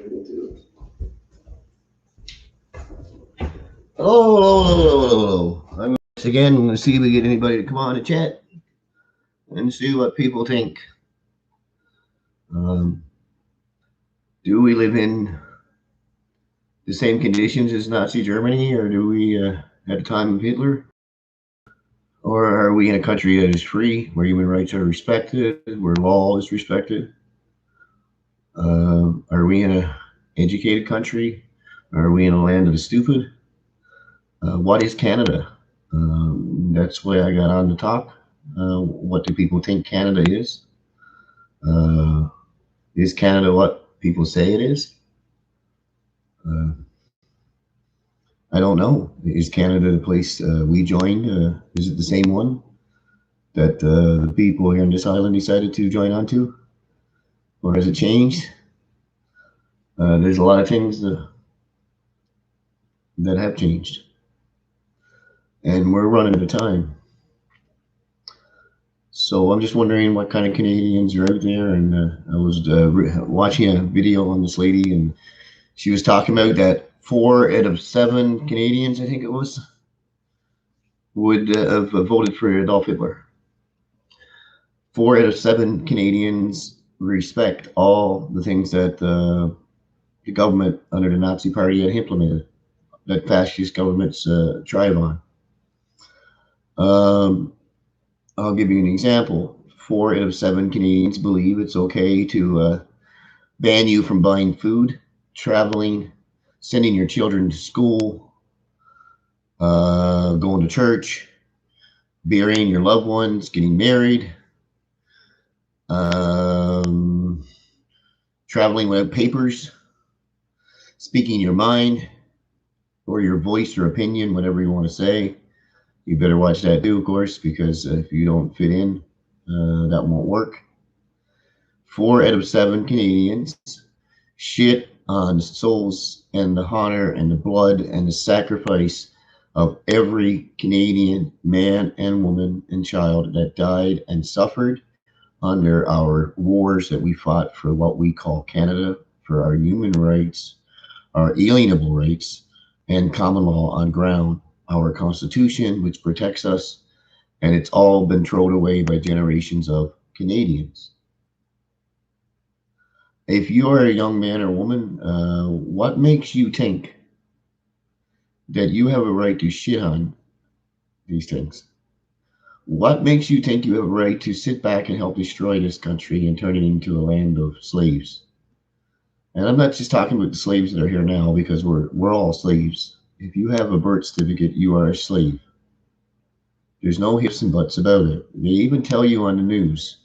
Hello, hello, hello, hello, hello. I'm again going to see if we get anybody to come on and chat and see what people think. Um, do we live in the same conditions as Nazi Germany, or do we at the time of Hitler, or are we in a country that is free, where human rights are respected, where law is respected? Are we in a educated country? Are we in a land of the stupid? What is Canada? That's why I got on to talk. What do people think Canada is? Uh, is Canada what people say it is? Uh, I don't know. Is Canada the place we joined? Is it the same one that the people here on this island decided to join onto? Or has it changed? There's a lot of things that have changed. And we're running out of time. So I'm just wondering what kind of Canadians are out there. And I was watching a video on this lady, and she was talking about that 4 out of 7 Canadians, I think it was, would have voted for Adolf Hitler. 4 out of 7 Canadians respect all the things that the government under the Nazi Party had implemented, that fascist governments thrive on. I'll give you an example. 4 out of 7 Canadians believe it's okay to ban you from buying food, traveling, sending your children to school, going to church, burying your loved ones, getting married, traveling without papers, speaking your mind or your voice or opinion, whatever you want to say. You better watch that too, of course, because if you don't fit in, that won't work. 4 out of 7 Canadians shit on the souls and the honor and the blood and the sacrifice of every Canadian man and woman and child that died and suffered under our wars that we fought for what we call Canada, for our human rights, our alienable rights, and common law on ground, our Constitution, which protects us, and it's all been thrown away by generations of Canadians. If you're a young man or woman, what makes you think that you have a right to shit on these things? What makes you think you have a right to sit back and help destroy this country and turn it into a land of slaves? And I'm not just talking about the slaves that are here now, because we're all slaves. If you have a birth certificate, you are a slave. There's no ifs and buts about it. They even tell you on the news,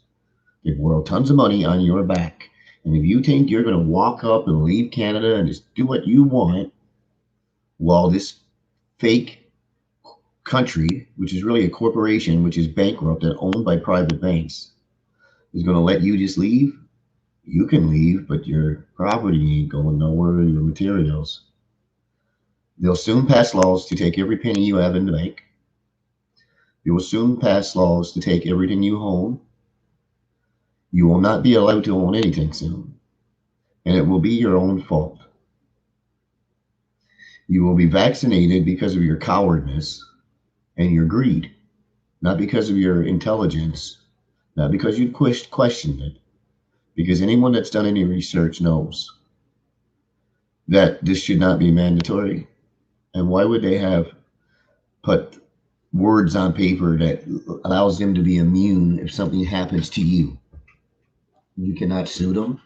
they borrow tons of money on your back. And if you think you're going to walk up and leave Canada and just do what you want, while this fake country, which is really a corporation, which is bankrupt and owned by private banks, is going to let you just leave, you can leave, but your property ain't going nowhere, your materials. They'll soon pass laws to take every penny you have in the bank. They will soon pass laws to take everything you own. You will not be allowed to own anything soon, and it will be your own fault. You will be vaccinated because of your cowardness and your greed, not because of your intelligence, not because you questioned it, because anyone that's done any research knows that this should not be mandatory. And why would they have put words on paper that allows them to be immune if something happens to you? You cannot sue them.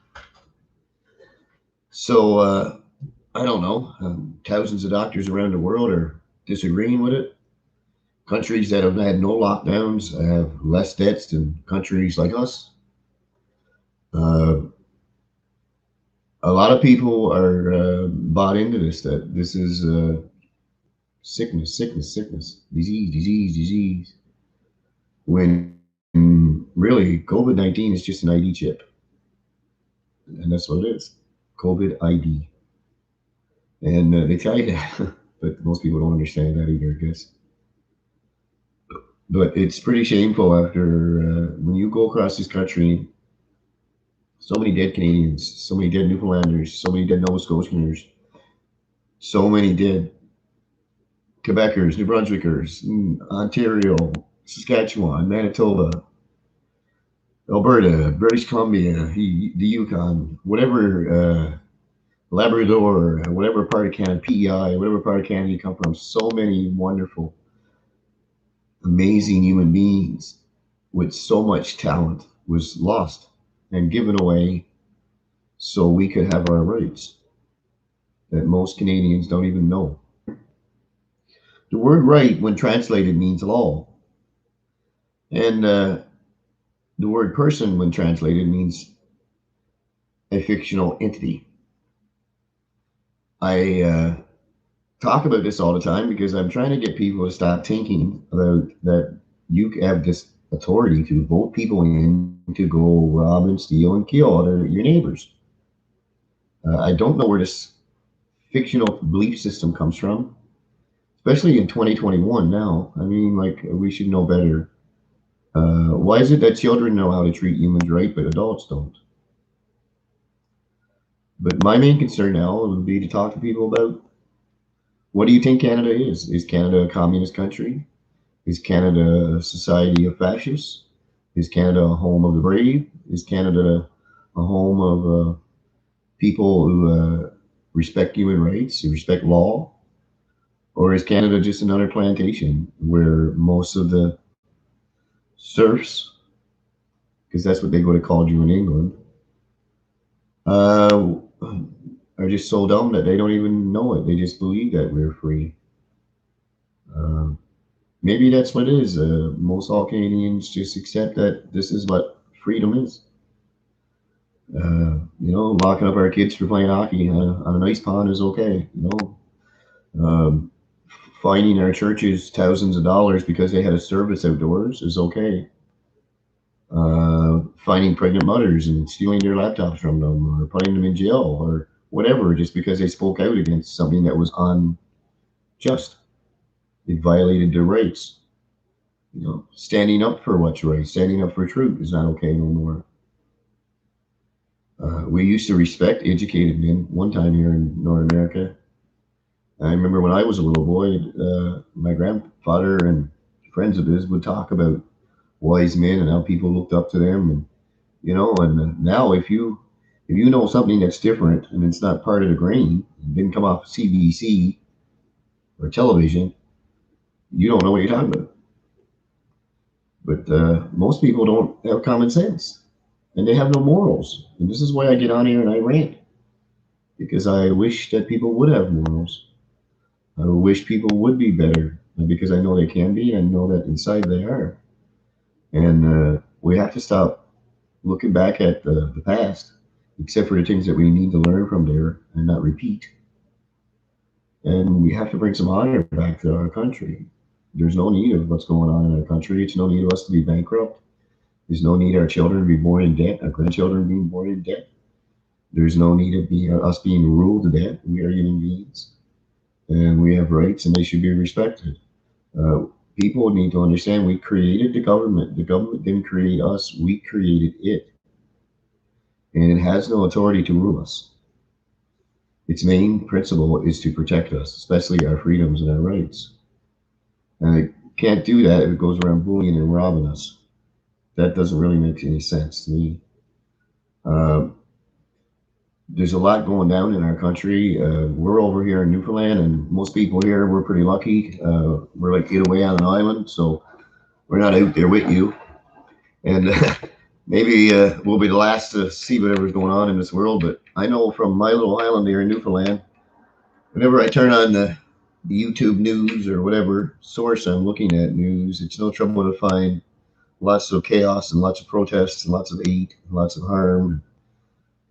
So I don't know. Thousands of doctors around the world are disagreeing with it. Countries that have had no lockdowns have less deaths than countries like us. Uh, a lot of people are bought into this, that this is sickness, disease. When really COVID-19 is just an ID chip. And that's what it is. COVID ID. And they tell you that, but most people don't understand that either, I guess. But it's pretty shameful after when you go across this country So many dead Canadians, so many dead Newfoundlanders, so many dead Nova Scotians, so many dead Quebecers, New Brunswickers, Ontario, Saskatchewan, Manitoba, Alberta, British Columbia, the Yukon, whatever, Labrador, whatever part of Canada, PEI, whatever part of Canada you come from, so many wonderful, amazing human beings with so much talent was lost and given away so we could have our rights that most Canadians don't even know. The word right, when translated, means law. And the word person, when translated, means a fictional entity. I talk about this all the time because I'm trying to get people to stop thinking about that you have this authority to vote people in to go rob and steal and kill your neighbors. I don't know where this fictional belief system comes from, especially in 2021 now. I mean, like, we should know better. Why is it that children know how to treat humans right, but adults don't? But my main concern now would be to talk to people about, what do you think Canada is? Is Canada a communist country? Is Canada a society of fascists? Is Canada a home of the brave? Is Canada a home of people who respect human rights, who respect law? Or is Canada just another plantation where most of the serfs, because that's what they would have called you in England, uh, are just so dumb that they don't even know it. They just believe that we're free. Uh, Maybe that's what it is. Most all Canadians just accept that this is what freedom is. Locking up our kids for playing hockey on an ice pond is okay. Um, Fining our churches thousands of dollars because they had a service outdoors is okay. Finding pregnant mothers and stealing their laptops from them, or putting them in jail, or whatever, just because they spoke out against something that was unjust. It violated their rights. Standing up for what's right, standing up for truth is not okay no more. We used to respect educated men one time here in North America. I remember when I was a little boy, my grandfather and friends of his would talk about wise men and how people looked up to them, and now if you know something that's different and it's not part of the grain, it didn't come off CBC or television, you don't know what you're talking about. But most people don't have common sense, and they have no morals. And this is why I get on here and I rant, because I wish that people would have morals. I wish people would be better, because I know they can be, and I know that inside they are. And we have to stop looking back at the past, except for the things that we need to learn from there and not repeat. And we have to bring some honor back to our country. There's no need of what's going on in our country. It's no need of us to be bankrupt. There's no need our children to be born in debt, our grandchildren being born in debt. There's no need of us being ruled to death. We are human beings, and we have rights, and they should be respected. Uh, People need to understand we created the government. The government didn't create us, we created it. And it has no authority to rule us. Its main principle is to protect us, especially our freedoms and our rights. And it can't do that if it goes around bullying and robbing us. That doesn't really make any sense to me. Uh, there's a lot going down in our country. We're over here in Newfoundland, and most people here, we're pretty lucky. We're like get away on an island, so we're not out there with you. And maybe we'll be the last to see whatever's going on in this world. But I know from my little island here in Newfoundland, whenever I turn on the YouTube news or whatever source I'm looking at news, it's no trouble to find lots of chaos and lots of protests and lots of hate and lots of harm.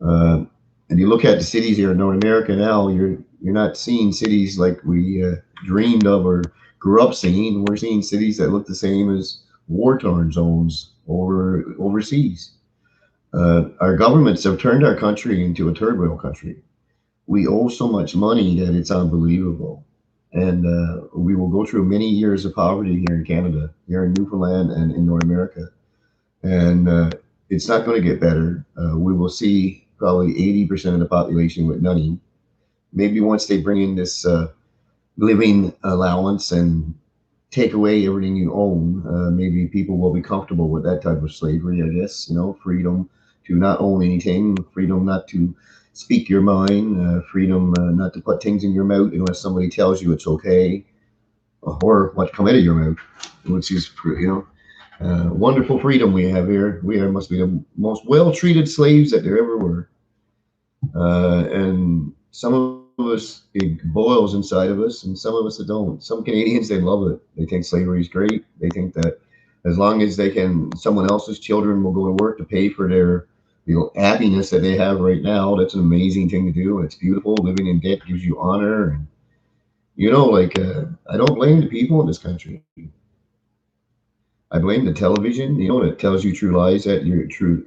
Uh, and you look at the cities here in North America now, you're not seeing cities like we dreamed of or grew up seeing. We're seeing cities that look the same as war-torn zones overseas. Our governments have turned our country into a third world country. We owe so much money that it's unbelievable. And we will go through many years of poverty here in Canada, here in Newfoundland, and in North America. And It's not going to get better. We will see probably 80% of the population with nothing. Maybe once they bring in this living allowance and take away everything you own, maybe people will be comfortable with that type of slavery, I guess. Freedom to not own anything, freedom not to speak your mind, freedom not to put things in your mouth unless somebody tells you it's okay, or what come out of your mouth, which is, wonderful freedom we have here. We are must be the most well treated slaves that there ever were. And some of us, it boils inside of us, and some of us that don't. Some Canadians, they love it. They think slavery is great. They think that as long as they can, someone else's children will go to work to pay for their, happiness that they have right now. That's an amazing thing to do. It's beautiful. Living in debt gives you honor, and I don't blame the people in this country. I blame the television, that tells you true lies, that you're true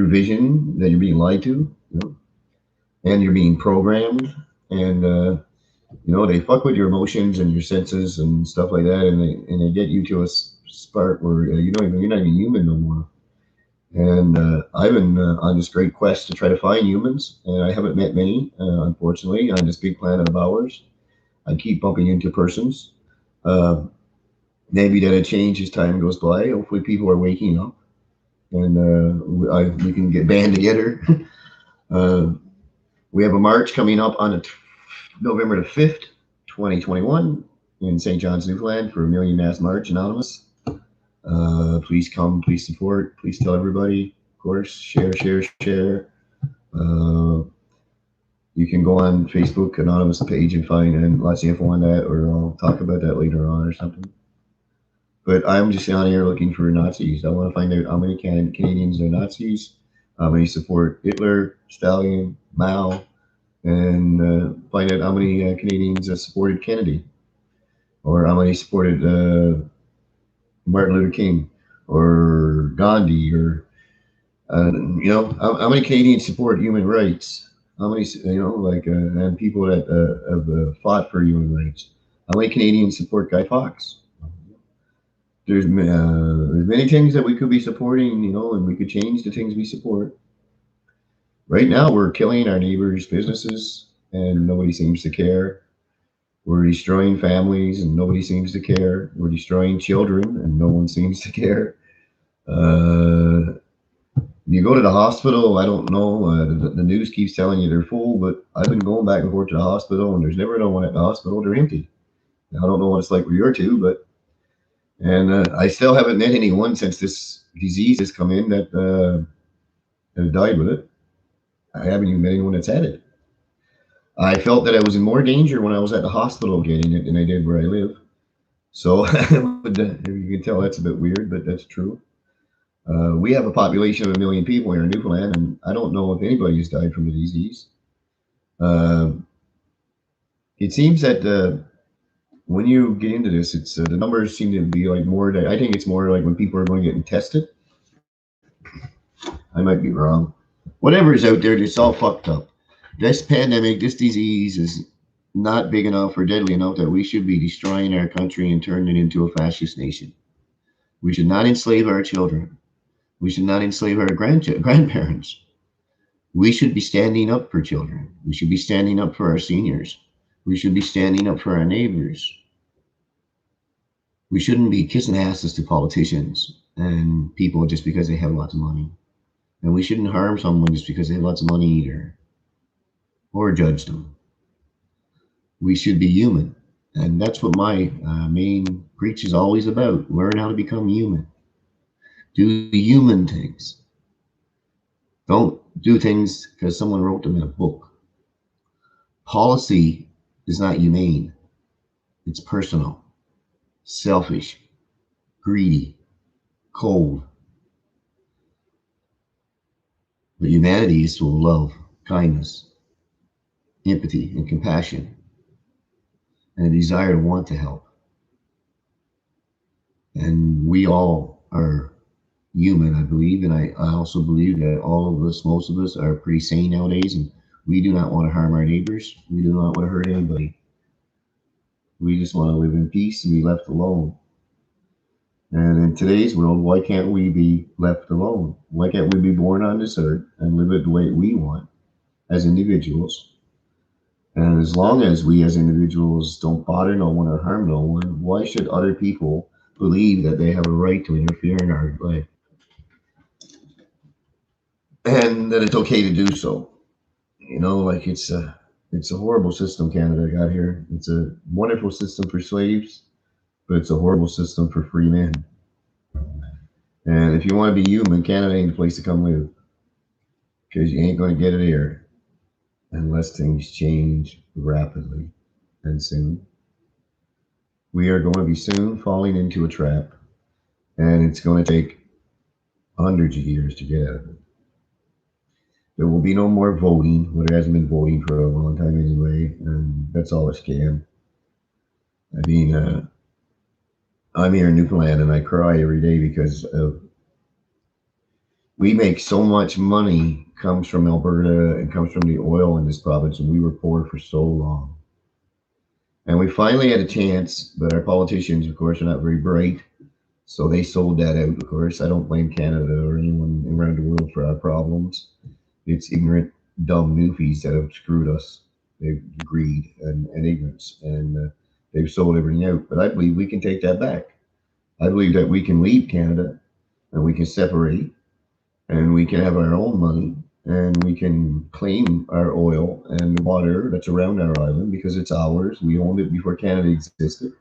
vision, that you're being lied to, and you're being programmed, and they fuck with your emotions and your senses and stuff like that, and they get you to a spark where you're not even human no more. And I've been on this great quest to try to find humans, and I haven't met many, unfortunately, on this big planet of ours. I keep bumping into persons. Uh, Maybe that'll change as time goes by. Hopefully, people are waking up, and we can get band together. uh, we have a march coming up on November the 5th, 2021, in St. John's, Newfoundland, for a Million Mass March Anonymous. Please come, please support, please tell everybody. Of course, share, share, share. Uh, you can go on Facebook Anonymous page and find and lots of info on that, or I'll talk about that later on or something. But I'm just on here looking for Nazis. I want to find out how many Canadians are Nazis, how many support Hitler, Stalin, Mao, and find out how many Canadians supported Kennedy, or how many supported Martin Luther King, or Gandhi, or how many Canadians support human rights? How many, and people that have fought for human rights? How many Canadians support Guy Fawkes? There's many things that we could be supporting, and we could change the things we support. Right now, we're killing our neighbors' businesses, and nobody seems to care. We're destroying families, and nobody seems to care. We're destroying children, and no one seems to care. Uh, you go to the hospital, I don't know. The news keeps telling you they're full, but I've been going back and forth to the hospital, and there's never no one at the hospital. They're empty. Now, I don't know what it's like where you're to, but and I still haven't met anyone since this disease has come in that has died with it. I haven't even met anyone that's had it. I felt that I was in more danger when I was at the hospital getting it than I did where I live. So you can tell that's a bit weird, but that's true. We have a population of 1 million people here in Newfoundland, and I don't know if anybody has died from the disease. Uh, it seems that when you get into this, it's the numbers seem to be like more. I think it's more like when people are going to get tested. I might be wrong. Whatever is out there, it's all fucked up. This pandemic, this disease is not big enough or deadly enough that we should be destroying our country and turning it into a fascist nation. We should not enslave our children. We should not enslave our grandparents. We should be standing up for children. We should be standing up for our seniors. We should be standing up for our neighbors. We shouldn't be kissing asses to politicians and people just because they have lots of money. And we shouldn't harm someone just because they have lots of money either, or judge them. We should be human. And that's what my main preach is always about. Learn how to become human. Do human things. Don't do things because someone wrote them in a book. Policy is not humane. It's personal, selfish, greedy, cold. But humanity is full of love, kindness, empathy, and compassion, and a desire to want to help. And we all are human, I believe, and I also believe that all of us, most of us, are pretty sane nowadays, and we do not want to harm our neighbors. We do not want to hurt anybody. We just want to live in peace and be left alone. And in today's world, why can't we be left alone? Why can't we be born on this earth and live it the way we want as individuals? And as long as we as individuals don't bother no one or harm no one, why should other people believe that they have a right to interfere in our life and that it's okay to do so? You know, like it's a horrible system Canada got here. It's a wonderful system for slaves, but it's a horrible system for free men. And if you want to be human, Canada ain't the place to come live because you ain't going to get it here unless things change rapidly and soon. We are going to be soon falling into a trap, and it's going to take hundreds of years to get out of it. There will be no more voting. Well, there hasn't been voting for a long time anyway, and that's all a scam. I mean, I'm here in Newfoundland, and I cry every day because we make so much money comes from Alberta and comes from the oil in this province, and we were poor for so long. And we finally had a chance, but our politicians, of course, are not very bright. So they sold that out, of course. I don't blame Canada or anyone around the world for our problems. It's ignorant, dumb newfies that have screwed us. They've greed and ignorance, and they've sold everything out. But I believe we can take that back. I believe that we can leave Canada and we can separate and we can have our own money and we can claim our oil and the water that's around our island because it's ours. We owned it before Canada existed.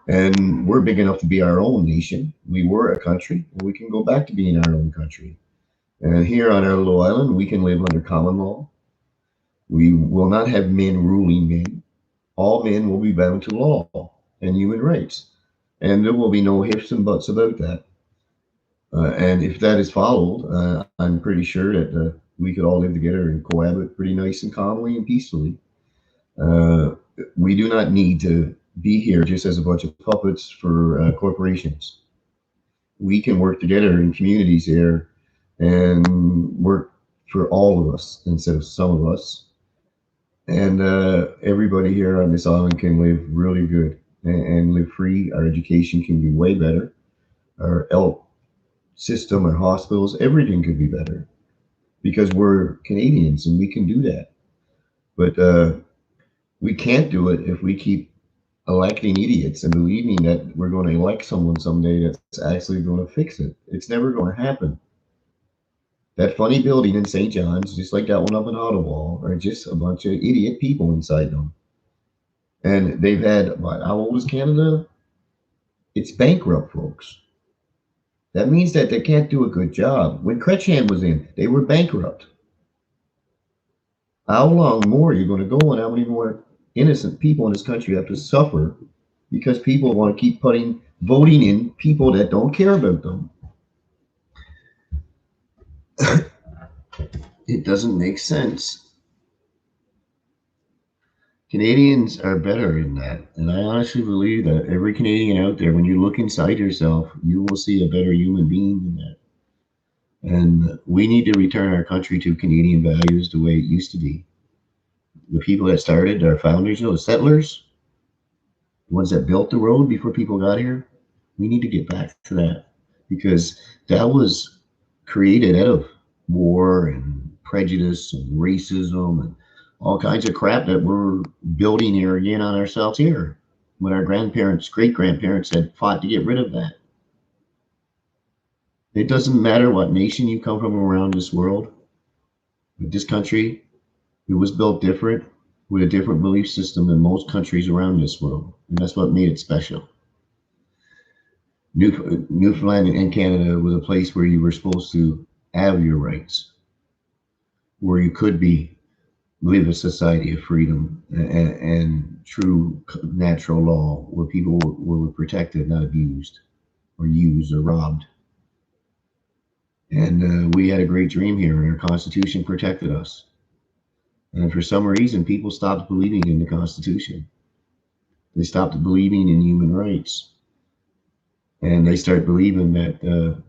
And we're big enough to be our own nation. We were a country, and we can go back to being our own country. And here on our little island, we can live under common law. We will not have men ruling men. All men will be bound to law and human rights. And there will be no ifs and buts about that. And if that is followed, I'm pretty sure that we could all live together and cohabit pretty nice and calmly and peacefully. Uh, we do not need to be here just as a bunch of puppets for corporations. We can work together in communities here and work for all of us instead of some of us. And everybody here on this island can live really good and live free. Our education can be way better. Our health system, our hospitals, everything could be better because we're Canadians and we can do that. But we can't do it if we keep electing idiots and believing that we're going to elect someone someday that's actually going to fix it. It's never going to happen. That funny building in St. John's, just like that one up in Ottawa, are just a bunch of idiot people inside them. And they've had, what, how old is Canada? It's bankrupt, folks. That means that they can't do a good job. When Chrétien was in, they were bankrupt. How long more are you going to go and how many more innocent people in this country have to suffer because people want to keep voting in people that don't care about them? It doesn't make sense. Canadians are better in that. And I honestly believe that every Canadian out there, when you look inside yourself, you will see a better human being than that. And we need to return our country to Canadian values the way it used to be. The people that started, our founders, the settlers, the ones that built the road before people got here, we need to get back to that because that was created out of war and prejudice and racism and all kinds of crap that we're building here again on ourselves here when our grandparents, great grandparents had fought to get rid of that. It doesn't matter what nation you come from around this world, but this country, it was built different with a different belief system than most countries around this world. And that's what made it special. Newfoundland and Canada was a place where you were supposed to have your rights, where you could live a society of freedom and true natural law, where people were protected, not abused or used or robbed. And we had a great dream here, and our Constitution protected us. And for some reason, people stopped believing in the Constitution. They stopped believing in human rights. And they start believing that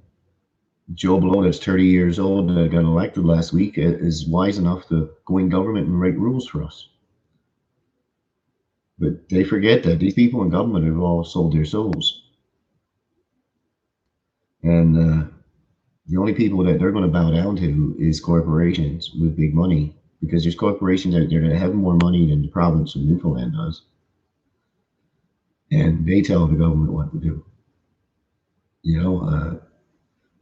Joe Blow, that's 30 years old, that got elected last week, is wise enough to go in government and write rules for us. But they forget that these people in government have all sold their souls. And the only people that they're going to bow down to is corporations with big money, because there's corporations out there that have more money than the province of Newfoundland does, and they tell the government what to do. You know,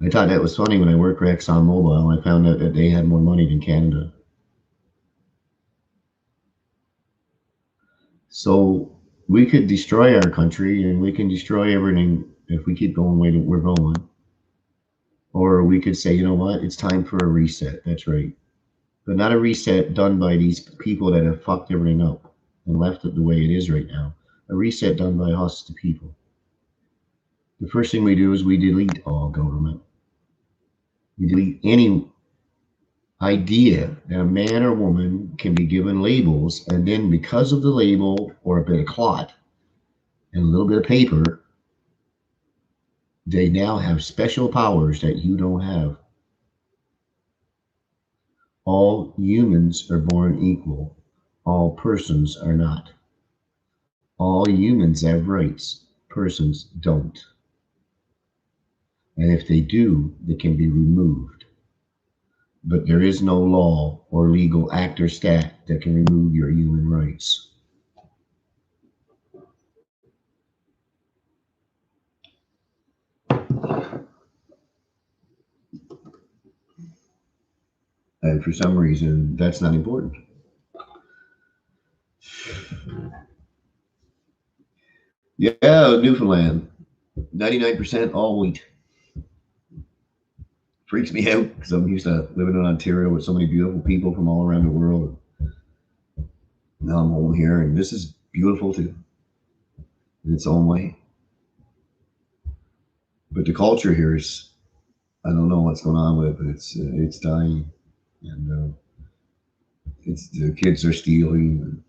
I thought that was funny when I worked for ExxonMobil. I found out that they had more money than Canada. So we could destroy our country and we can destroy everything if we keep going the way that we're going. Or we could say, you know what, it's time for a reset. That's right. But not a reset done by these people that have fucked everything up and left it the way it is right now. A reset done by us, the people. The first thing we do is we delete all government. We delete any idea that a man or woman can be given labels, and then because of the label or a bit of clot and a little bit of paper, they now have special powers that you don't have. All humans are born equal. All persons are not. All humans have rights. Persons don't. And if they do, they can be removed. But there is no law or legal act or stat that can remove your human rights. And for some reason, that's not important. Yeah, Newfoundland, 99% all wheat. Freaks me out because I'm used to living in Ontario with so many beautiful people from all around the world. Now I'm home here, and this is beautiful too, in its own way. But the culture here is, I don't know what's going on with it, but it's dying. And it's the kids are stealing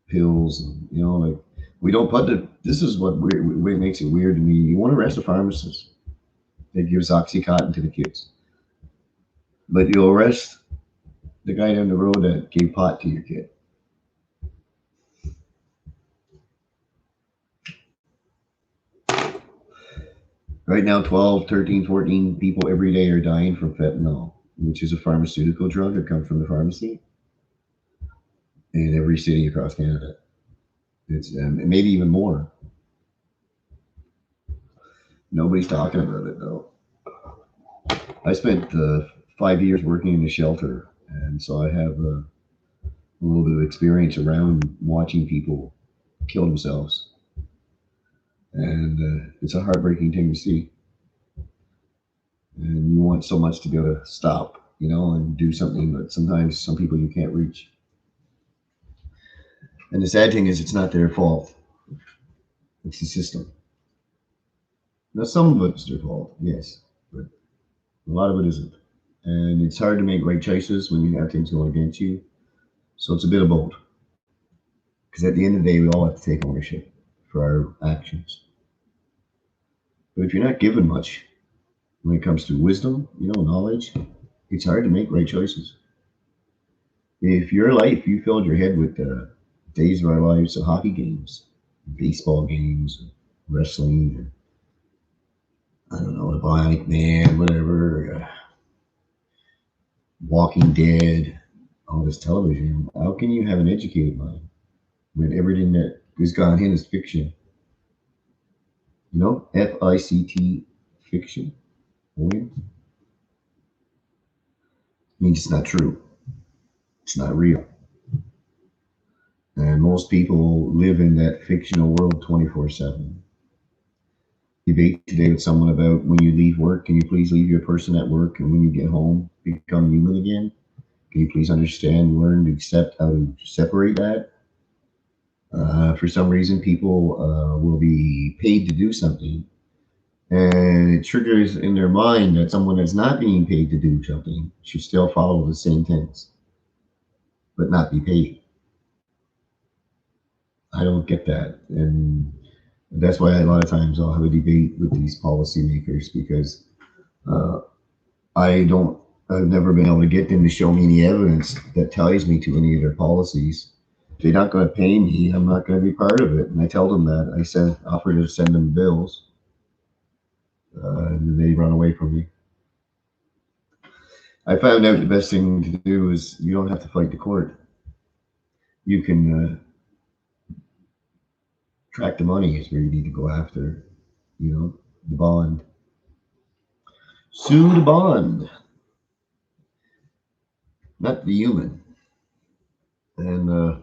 pills, and like we don't put the. This is what makes it weird to me. You want to arrest a pharmacist that gives oxycontin to the kids, but you arrest the guy down the road that gave pot to your kid. Right now, 12, 13, 14 people every day are dying from fentanyl, which is a pharmaceutical drug that comes from the pharmacy in every city across Canada. It's maybe even more. Nobody's talking about it though. I spent 5 years working in a shelter, and so I have a little bit of experience around watching people kill themselves, and it's a heartbreaking thing to see. And you want so much to be able to stop, and do something, but sometimes some people you can't reach. And the sad thing is, it's not their fault; it's the system. Now, some of it's their fault, yes, but a lot of it isn't. And it's hard to make right choices when you have things going against you. So it's a bit of both. Because at the end of the day, we all have to take ownership for our actions. But if you're not given much when it comes to wisdom, knowledge, it's hard to make right choices. If your life, you filled your head with days of our lives of hockey games, baseball games, wrestling, I don't know, the Bionic Man, whatever, Walking Dead, all this television, how can you have an educated mind when everything that is gone in is fiction? FICT, fiction. It means it's not true. It's not real. And most people live in that fictional world 24/7. Debate today with someone about when you leave work, can you please leave your person at work, and when you get home, become human again? Can you please understand, learn to accept how to separate that? For some reason, people will be paid to do something, and it triggers in their mind that someone that's not being paid to do something should still follow the same things, but not be paid. I don't get that, and that's why a lot of times I'll have a debate with these policymakers because uh, I don't. I've never been able to get them to show me any evidence that ties me to any of their policies. If they're not going to pay me, I'm not going to be part of it. And I tell them that. I offer to send them bills. and they run away from you. I found out the best thing to do is you don't have to fight the court. You can track the money is where you need to go after, the bond. Sue the bond, not the human. And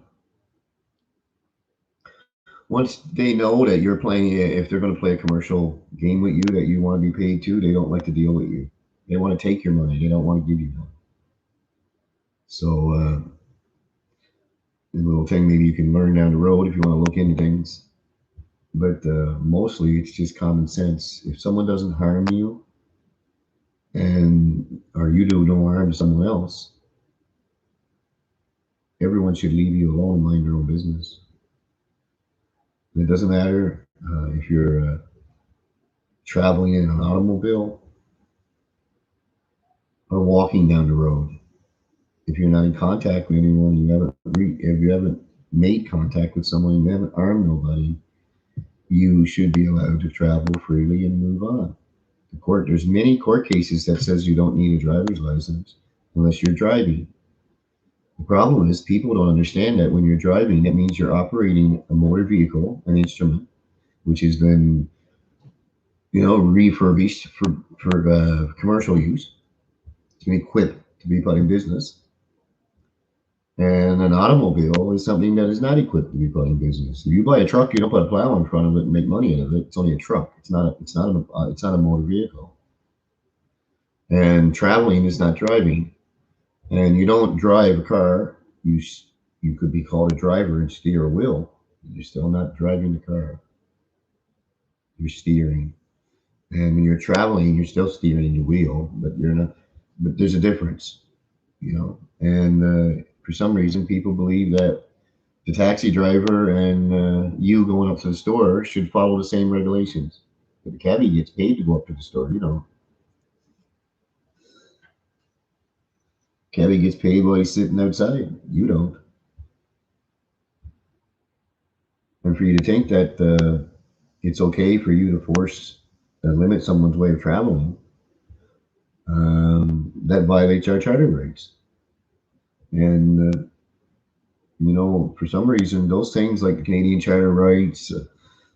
once they know that you're playing, if they're going to play a commercial game with you that you want to be paid to, they don't like to deal with you. They want to take your money. They don't want to give you money. So, a little thing maybe you can learn down the road if you want to look into things. But mostly it's just common sense. If someone doesn't harm you, and or you do no harm to someone else, everyone should leave you alone and mind their own business. It doesn't matter if you're traveling in an automobile or walking down the road. If you're not in contact with anyone, if you haven't made contact with someone, you haven't harmed nobody, you should be allowed to travel freely and move on. There's many court cases that says you don't need a driver's license unless you're driving. The problem is people don't understand that when you're driving, that means you're operating a motor vehicle, an instrument, which has been, refurbished for commercial use, to be equipped to be put in business. And an automobile is something that is not equipped to be put in business. If you buy a truck, you don't put a plow in front of it and make money out of it. It's only a truck. It's not a motor vehicle. And traveling is not driving. And you don't drive a car. You could be called a driver and steer a wheel. You're still not driving the car. You're steering. And when you're traveling, you're still steering the wheel, but you're not. But there's a difference. And for some reason, people believe that the taxi driver and you going up to the store should follow the same regulations. But the cabbie gets paid to go up to the store. Cabbie gets paid while he's sitting outside. You don't. And for you to think that it's okay for you to force limit someone's way of traveling, that violates our charter rights. And for some reason, those things like the Canadian Charter rights,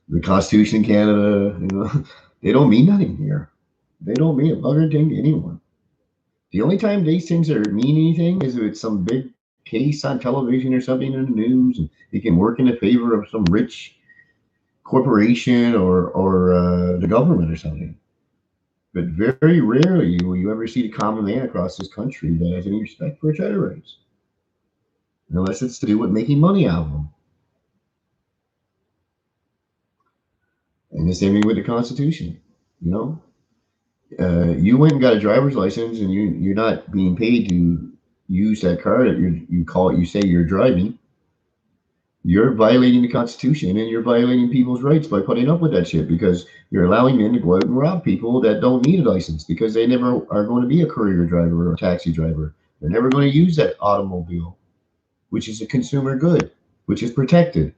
the Constitution in Canada, they don't mean nothing here. They don't mean a bugger thing to anyone. The only time these things are mean anything is if it's some big case on television or something in the news, and it can work in the favor of some rich corporation or the government or something. But very rarely will you ever see the common man across this country that has any respect for charter rights, unless it's to do with making money out of them. And the same thing with the Constitution. You know, you went and got a driver's license, and you're not being paid to use that car that you say you're driving. You're violating the Constitution and you're violating people's rights by putting up with that shit because you're allowing men to go out and rob people that don't need a license because they never are going to be a courier driver or a taxi driver. They're never going to use that automobile, which is a consumer good, which is protected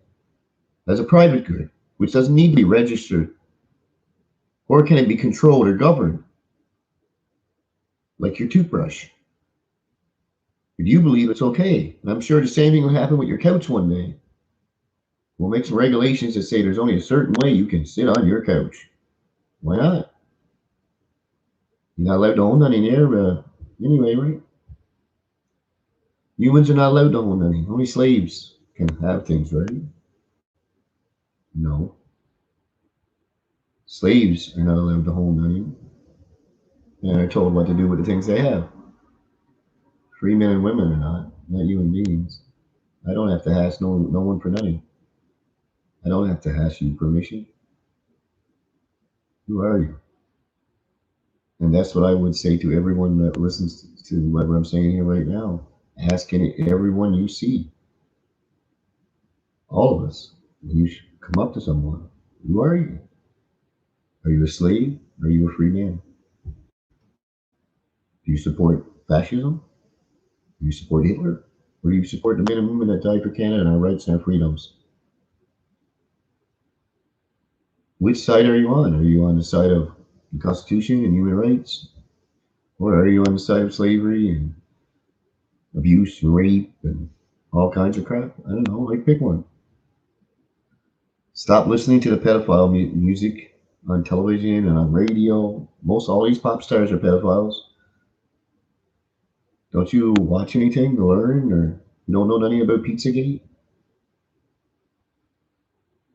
as a private good, which doesn't need to be registered. Or can it be controlled or governed? Like your toothbrush. If you believe it's okay, and I'm sure the same thing will happen with your couch one day. We'll make some regulations that say there's only a certain way you can sit on your couch. Why not? You're not allowed to own any there, anyway, right? Humans are not allowed to own any. Only slaves can have things, right? No. Slaves are not allowed to own any. And are told what to do with the things they have. Free men and women are not human beings. I don't have to ask no one for nothing. I don't have to ask you permission. Who are you? And that's what I would say to everyone that listens to what I'm saying here right now. Ask everyone you see, all of us, when you come up to someone, who are you? Are you a slave? Are you a free man? Do you support fascism? Do you support Hitler? Or do you support the men and women that died for Canada and our rights and our freedoms? Which side are you on? Are you on the side of the Constitution and human rights? Or are you on the side of slavery and abuse and rape and all kinds of crap? I don't know. Like, pick one. Stop listening to the pedophile music on television and on radio. Most all these pop stars are pedophiles. Don't you watch anything to learn, or you don't know nothing about Pizzagate?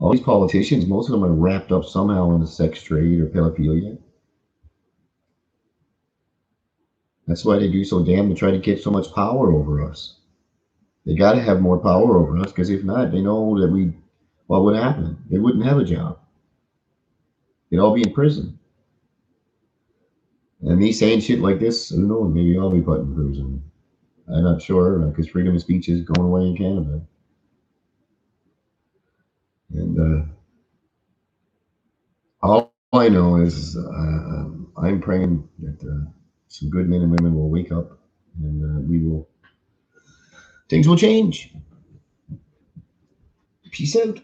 All these politicians, most of them are wrapped up somehow in the sex trade or pedophilia. That's why they do so damn to try to get so much power over us. They got to have more power over us, because if not, they know that what would happen? They wouldn't have a job. They'd all be in prison. And me saying shit like this, who knows? Maybe I'll be put in prison. I'm not sure, because freedom of speech is going away in Canada. And all I know is I'm praying that some good men and women will wake up, and things will change. Peace out.